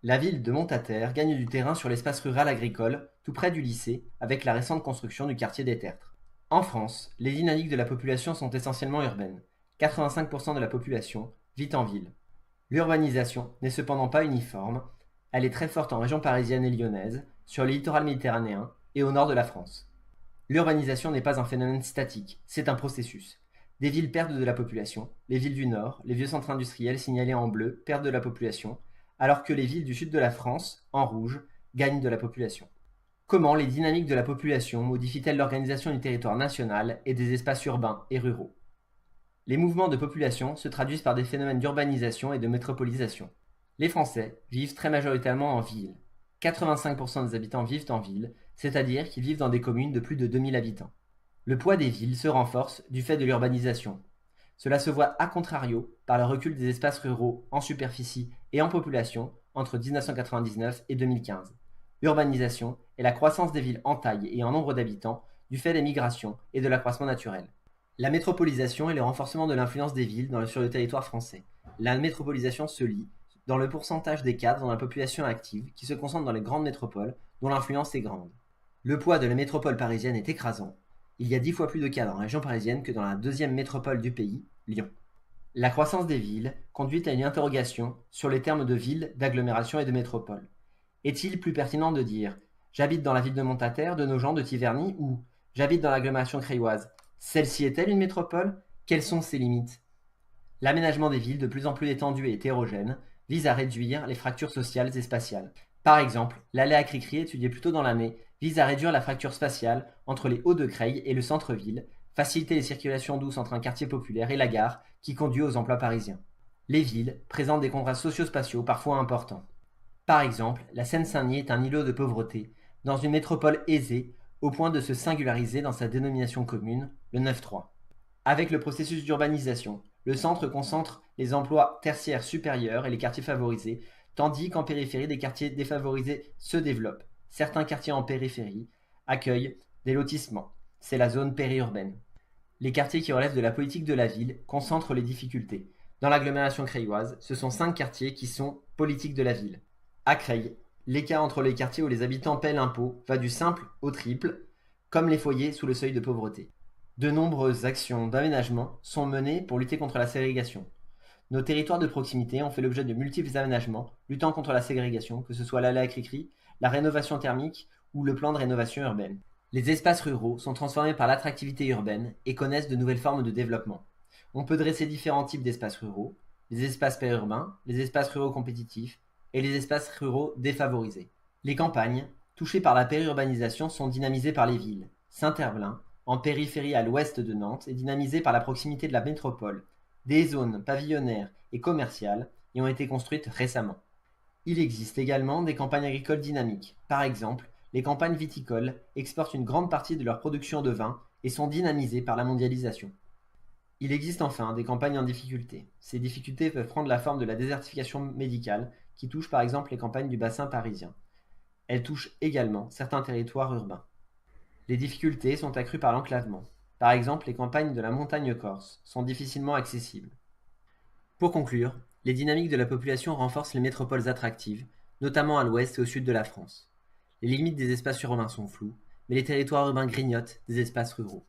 La ville de Montataire gagne du terrain sur l'espace rural agricole, tout près du lycée, avec la récente construction du quartier des Tertres. En France, les dynamiques de la population sont essentiellement urbaines. 85% de la population vit en ville. L'urbanisation n'est cependant pas uniforme, elle est très forte en région parisienne et lyonnaise, sur le littoral méditerranéen et au nord de la France. L'urbanisation n'est pas un phénomène statique, c'est un processus. Des villes perdent de la population, les villes du nord, les vieux centres industriels signalés en bleu perdent de la population, alors que les villes du sud de la France, en rouge, gagnent de la population. Comment les dynamiques de la population modifient-elles l'organisation du territoire national et des espaces urbains et ruraux? Les mouvements de population se traduisent par des phénomènes d'urbanisation et de métropolisation. Les Français vivent très majoritairement en ville. 85% des habitants vivent en ville, c'est-à-dire qu'ils vivent dans des communes de plus de 2000 habitants. Le poids des villes se renforce du fait de l'urbanisation. Cela se voit a contrario par le recul des espaces ruraux en superficie et en population entre 1999 et 2015. L'urbanisation est la croissance des villes en taille et en nombre d'habitants du fait des migrations et de l'accroissement naturel. La métropolisation est le renforcement de l'influence des villes sur le territoire français. La métropolisation se lie dans le pourcentage des cadres dans la population active qui se concentre dans les grandes métropoles dont l'influence est grande. Le poids de la métropole parisienne est écrasant. Il y a 10 fois plus de cadres en région parisienne que dans la deuxième métropole du pays, Lyon. La croissance des villes conduit à une interrogation sur les termes de ville, d'agglomération et de métropole. Est-il plus pertinent de dire « j'habite dans la ville de Montataire, de Nogent, de Tiverny » ou « j'habite dans l'agglomération crailoise » ? Celle-ci est-elle une métropole? Quelles sont ses limites? L'aménagement des villes, de plus en plus étendu et hétérogène, vise à réduire les fractures sociales et spatiales. Par exemple, l'allée à Cricri, étudiée plus tôt dans l'année, vise à réduire la fracture spatiale entre les Hauts-de-Creil et le centre-ville, faciliter les circulations douces entre un quartier populaire et la gare qui conduit aux emplois parisiens. Les villes présentent des contrastes socio-spatiaux parfois importants. Par exemple, la Seine-Saint-Denis est un îlot de pauvreté, dans une métropole aisée, au point de se singulariser dans sa dénomination commune, le 9-3. Avec le processus d'urbanisation, le centre concentre les emplois tertiaires supérieurs et les quartiers favorisés, tandis qu'en périphérie, des quartiers défavorisés se développent. Certains quartiers en périphérie accueillent des lotissements. C'est la zone périurbaine. Les quartiers qui relèvent de la politique de la ville concentrent les difficultés. Dans l'agglomération creilloise, ce sont 5 quartiers qui sont politique de la ville. À Creil, l'écart entre les quartiers où les habitants paient l'impôt va du simple au triple, comme les foyers sous le seuil de pauvreté. De nombreuses actions d'aménagement sont menées pour lutter contre la ségrégation. Nos territoires de proximité ont fait l'objet de multiples aménagements luttant contre la ségrégation, que ce soit l'allée à Cricri, la rénovation thermique ou le plan de rénovation urbaine. Les espaces ruraux sont transformés par l'attractivité urbaine et connaissent de nouvelles formes de développement. On peut dresser différents types d'espaces ruraux, les espaces périurbains, les espaces ruraux compétitifs et les espaces ruraux défavorisés. Les campagnes, touchées par la périurbanisation, sont dynamisées par les villes. Saint-Herblain, en périphérie à l'ouest de Nantes, est dynamisée par la proximité de la métropole. Des zones pavillonnaires et commerciales y ont été construites récemment. Il existe également des campagnes agricoles dynamiques. Par exemple, les campagnes viticoles exportent une grande partie de leur production de vin et sont dynamisées par la mondialisation. Il existe enfin des campagnes en difficulté. Ces difficultés peuvent prendre la forme de la désertification médicale, qui touche par exemple les campagnes du bassin parisien. Elles touchent également certains territoires urbains. Les difficultés sont accrues par l'enclavement. Par exemple, les campagnes de la montagne corse sont difficilement accessibles. Pour conclure, les dynamiques de la population renforcent les métropoles attractives, notamment à l'ouest et au sud de la France. Les limites des espaces urbains sont floues, mais les territoires urbains grignotent des espaces ruraux.